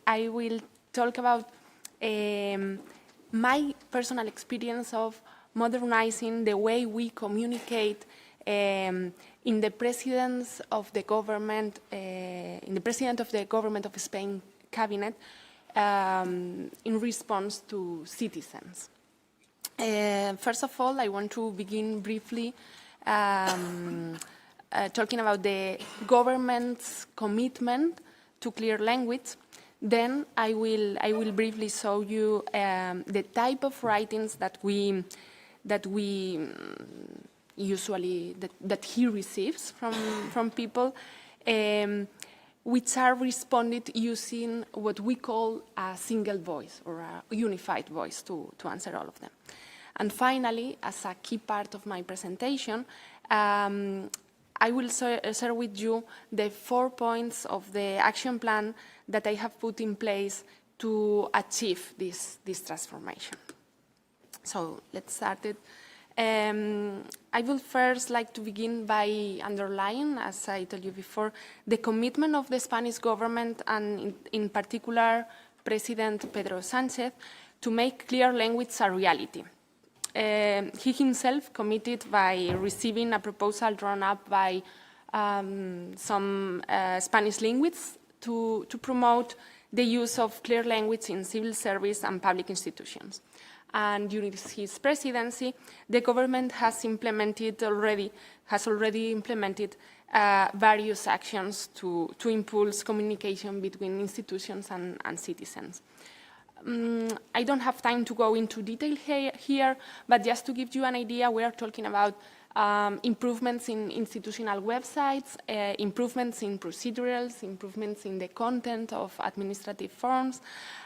I will talk about my personal experience of modernizing the way we communicate in the president of the government, of Spain cabinet, in response to citizens. First of all, I want to begin briefly talking about the government's commitment to clear language. Then I will briefly show you the type of writings that he receives from people, which are responded using what we call a single voice or a unified voice to answer all of them. And finally, as a key part of my presentation, I will share with you the 4 points of the action plan that I have put in place to achieve this transformation. So let's start it. I would first like to begin by underlining, as I told you before, the commitment of the Spanish government and in particular President Pedro Sánchez to make clear language a reality. He himself committed by receiving a proposal drawn up by some Spanish linguists to promote the use of clear language in civil service and public institutions. And during his presidency, the government has already implemented various actions to impulse communication between institutions and citizens. I don't have time to go into detail here, but just to give you an idea, we are talking about improvements in institutional websites, improvements in procedurals, improvements in the content of administrative forms,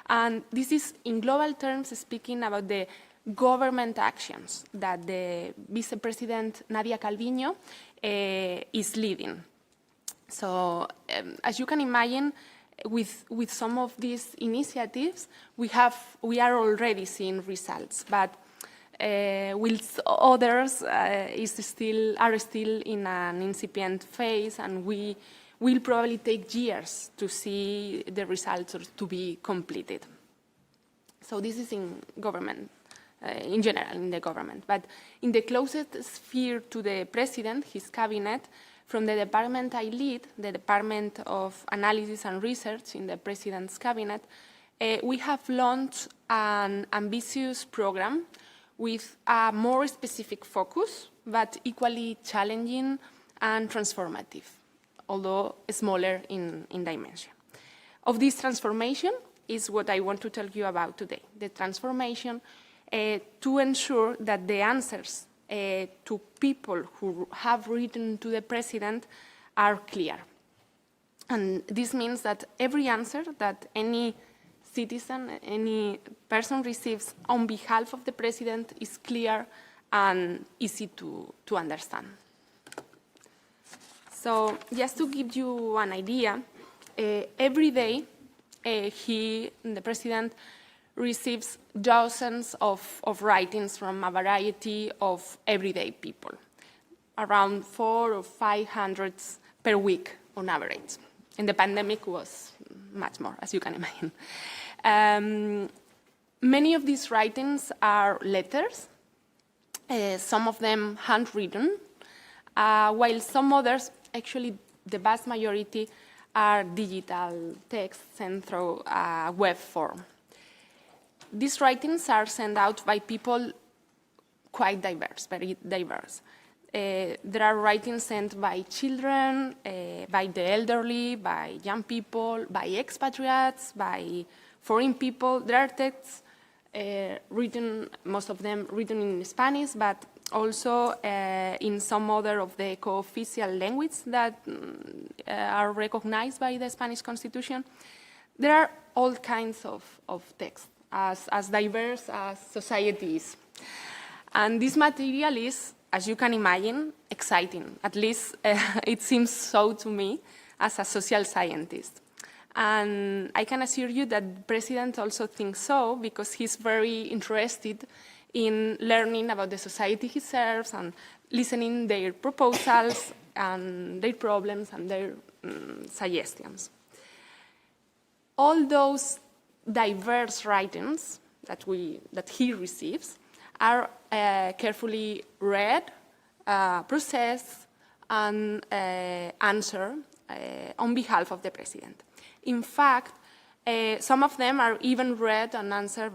and this is, in global terms, speaking about the government actions that the Vice President Nadia Calviño is leading. So, as you can imagine, with some of these initiatives, we are already seeing results, but whilst others are still in an incipient phase, and we will probably take years to see the results or to be completed. So this is in government, in general, in the government. But in the closest sphere to the president, his cabinet, from the department I lead, the Department of Analysis and Research in the President's Cabinet, we have launched an ambitious program with a more specific focus, but equally challenging and transformative, although smaller in dimension. Of this transformation is what I want to tell you about today, the transformation to ensure that the answers to people who have written to the president are clear. And this means that every answer that any citizen, any person receives on behalf of the president is clear and easy to understand. So just to give you an idea, every day the president receives dozens of writings from a variety of everyday people, around 400 or 500 per week on average. In the pandemic was much more, as you can imagine. Many of these writings are letters, some of them handwritten, while some others, actually the vast majority, are digital texts sent through a web form. These writings are sent out by people quite diverse, very diverse. There are writings sent by children, by the elderly, by young people, by expatriates, by foreign people. There are texts written, most of them written in Spanish, but also in some other of the co-official languages that are recognized by the Spanish Constitution. There are all kinds of texts, as diverse as society is. And this material is, as you can imagine, exciting. At least it seems so to me as a social scientist. And I can assure you that the president also thinks so, because he's very interested in learning about the society he serves and listening their proposals and their problems and their suggestions. all those diverse writings that he receives are carefully read, processed, and answered on behalf of the president. In fact, some of them are even read and answered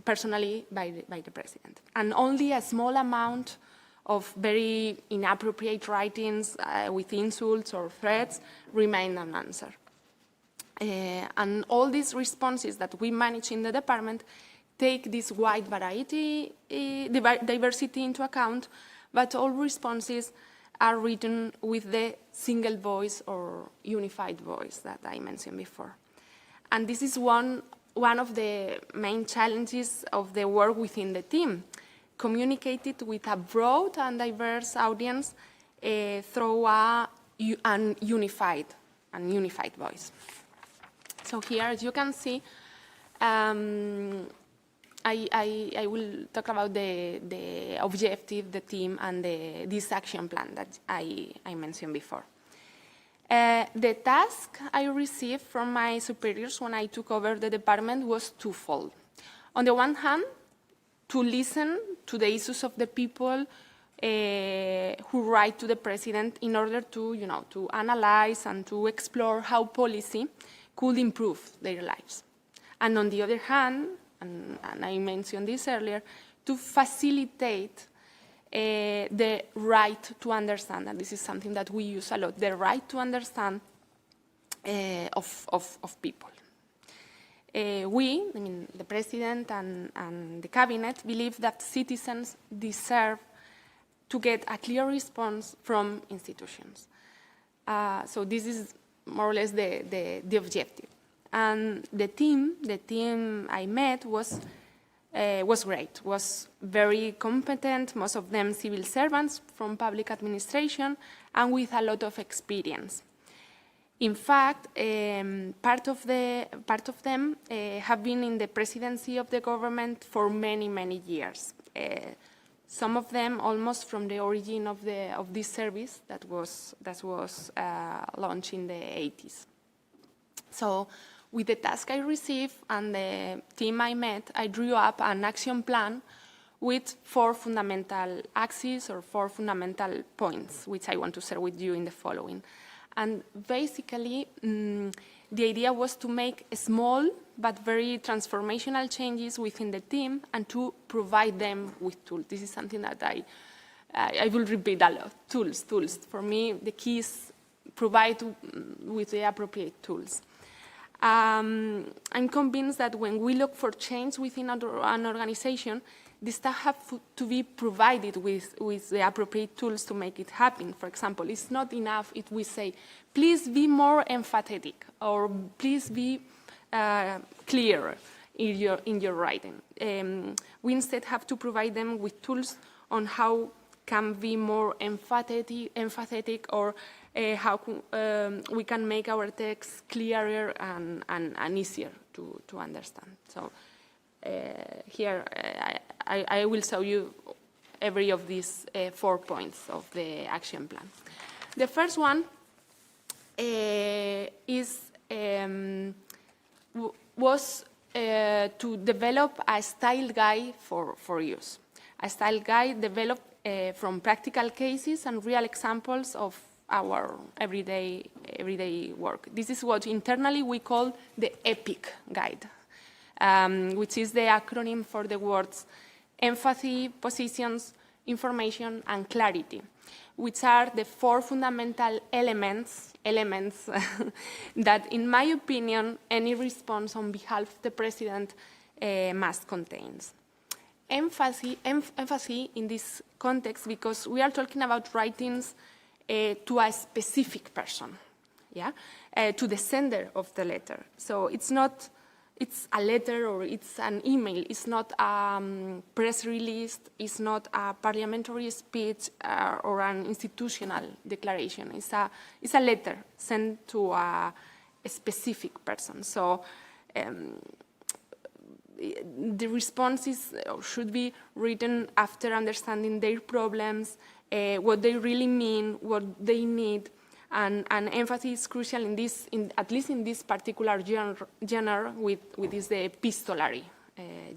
personally by the president. And only a small amount of very inappropriate writings with insults or threats remain unanswered. And all these responses that we manage in the department take this wide variety, diversity into account, but all responses are written with the single voice or unified voice that I mentioned before. And this is one of the main challenges of the work within the team, communicated with a broad and diverse audience through an unified voice. So here, as you can see, I will talk about the objective, the team, and this action plan that I mentioned before. The task I received from my superiors when I took over the department was twofold. On the one hand, to listen to the issues of the people who write to the president in order to analyze and to explore how policy could improve their lives. And on the other hand, and I mentioned this earlier, to facilitate the right to understand, and this is something that we use a lot, the right to understand of people. The president and the cabinet, believe that citizens deserve to get a clear response from institutions. So this is more or less the objective. And the team I met was great, was very competent, most of them civil servants from public administration and with a lot of experience. In fact, part of them have been in the presidency of the government for many, many years. Some of them almost from the origin of this service that was launched in the 80s. So with the task I received and the team I met, I drew up an action plan with 4 fundamental axes or 4 fundamental points, which I want to share with you in the following. And basically, the idea was to make small but very transformational changes within the team and to provide them with tools. This is something that I will repeat a lot. Tools. For me, the key is provide with the appropriate tools. I'm convinced that when we look for change within an organization, the staff have to be provided with the appropriate tools to make it happen. For example, it's not enough if we say, please be more emphatic, or please be clearer in your writing. We instead have to provide them with tools on how can be more emphatic or how we can make our text clearer and easier to understand. So here I will show you every of these 4 points of the action plan. The first one was to develop a style guide for use. A style guide developed from practical cases and real examples of our everyday work. This is what internally we call the EPIC guide, which is the acronym for the words empathy, positions, information, and clarity, which are the 4 fundamental elements that, in my opinion, any response on behalf of the president must contain. Empathy in this context, because we are talking about writings to a specific person, to the sender of the letter. So it's a letter or it's an email. It's not a press release. It's not a parliamentary speech or an institutional declaration. It's a letter sent to a specific person. So the responses should be written after understanding their problems, what they really mean, what they need, And emphasis is crucial in this, at least in this particular genre, with is the epistolary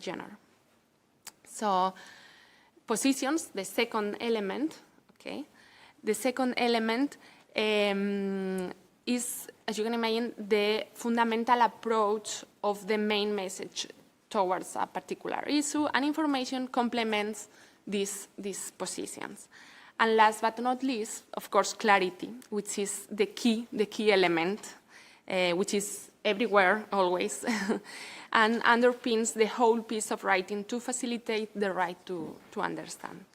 genre. So positions, the second element, okay? The second element is, as you can imagine, the fundamental approach of the main message towards a particular issue, and information complements these positions. And last but not least, of course, clarity, which is the key element, which is everywhere, always, and underpins the whole piece of writing to facilitate the right to understand.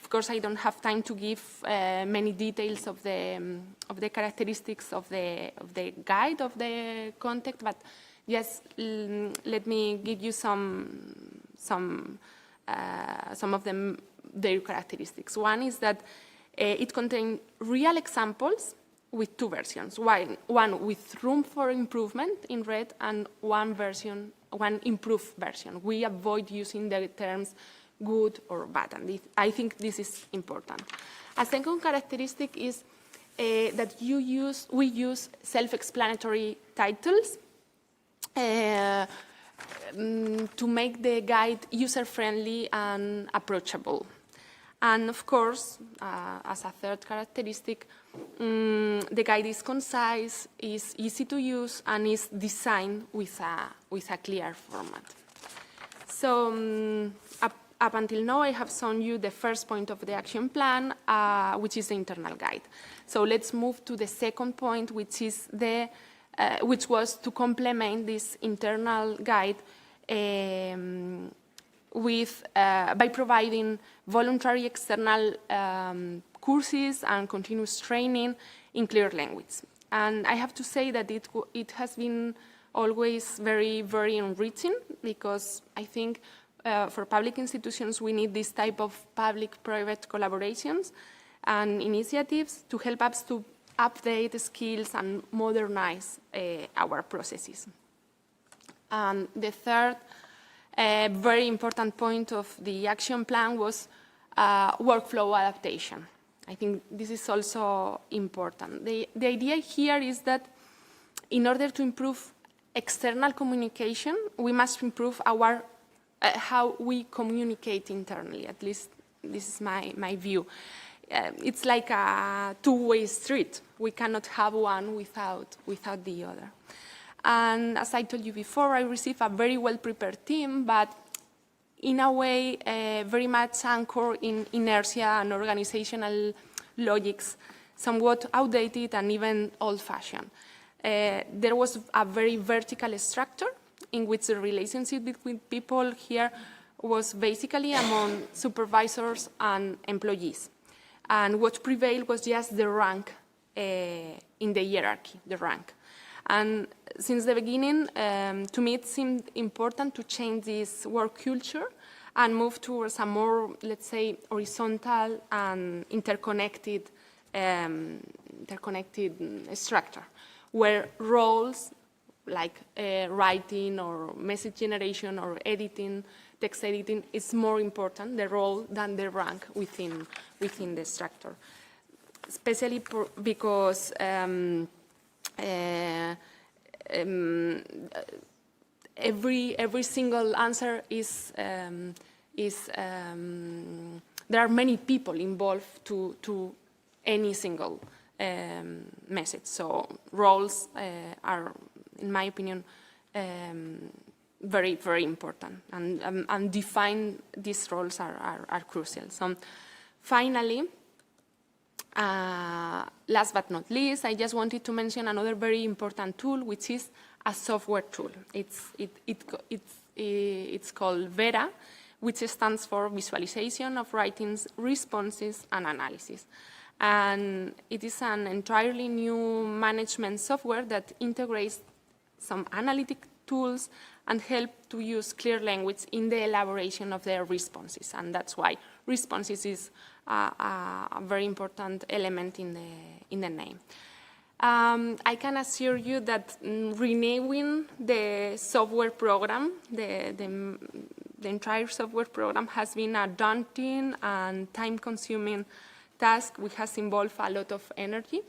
Of course, I don't have time to give many details of the characteristics of the guide of the content, but yes, let me give you some of their characteristics. One is that it contains real examples with two versions. One with room for improvement in red, and one improved version. We avoid using the terms good or bad, and I think this is important. A second characteristic is that we use self-explanatory titles to make the guide user-friendly and approachable. And of course, as a third characteristic, the guide is concise, is easy to use, and is designed with a clear format. So up until now, I have shown you the first point of the action plan, which is the internal guide. So let's move to the second point, which is which was to complement this internal guide by providing voluntary external courses and continuous training in clear language. And I have to say that it has been always very, very enriching, because I think for public institutions, we need this type of public-private collaborations and initiatives to help us to update skills and modernize our processes. And the third very important point of the action plan was workflow adaptation. I think this is also important. The idea here is that in order to improve external communication, we must improve our how we communicate internally. At least this is my view. It's like a two-way street. We cannot have one without the other. And as I told you before, I received a very well-prepared team, but in a way very much anchored in inertia and organizational logics, somewhat outdated and even old-fashioned. There was a very vertical structure in which the relationship between people here was basically among supervisors and employees. And what prevailed was just the rank in the hierarchy, the rank. And since the beginning, to me, it seemed important to change this work culture and move towards a more, let's say, horizontal and interconnected structure, where roles like writing or message generation or editing, text editing, is more important, the role, than the rank within the structure. Especially because every single answer is there are many people involved to any single message. So roles are, in my opinion, very, very important, and define these roles are crucial. So finally, last but not least, I just wanted to mention another very important tool, which is a software tool. It's called VERA, which stands for Visualization of Writings, Responses, and Analysis. And it is an entirely new management software that integrates some analytic tools and help to use clear language in the elaboration of their responses. And that's why responses is a very important element in the name. I can assure you that renewing the software program, the entire software program, has been a daunting and time-consuming task which has involved a lot of energy.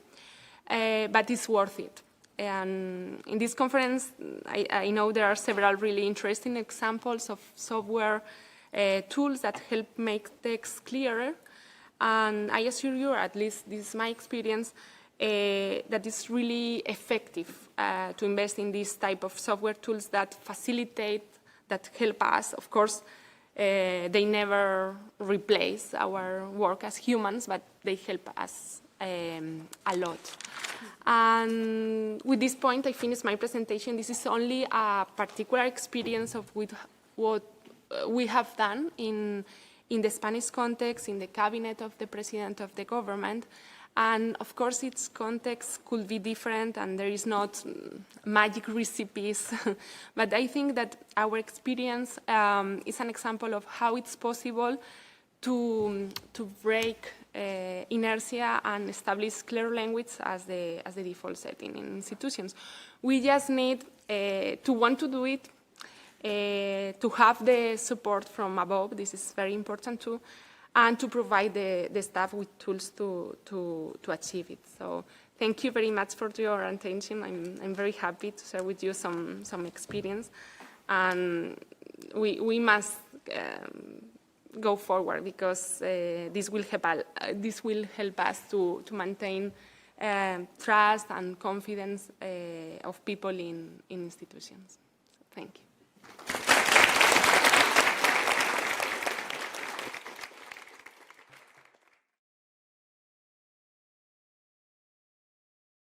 but it's worth it. And in this conference, I know there are several really interesting examples of software tools that help make text clearer. And I assure you, at least this is my experience, that it's really effective to invest in this type of software tools that facilitate, that help us. Of course, they never replace our work as humans, but they help us a lot. And with this point, I finish my presentation. This is only a particular experience of what we have done in the Spanish context, in the cabinet of the president of the government. And of course, its context could be different, and there is not magic recipes. But I think that our experience is an example of how it's possible to break inertia and establish clear language as the default setting in institutions. We just need to want to do it, to have the support from above. This is very important too, and to provide the staff with tools to achieve it. So thank you very much for your attention. I'm very happy to share with you some experience, and we must go forward, because this will help us to maintain trust and confidence of people in institutions. So thank you.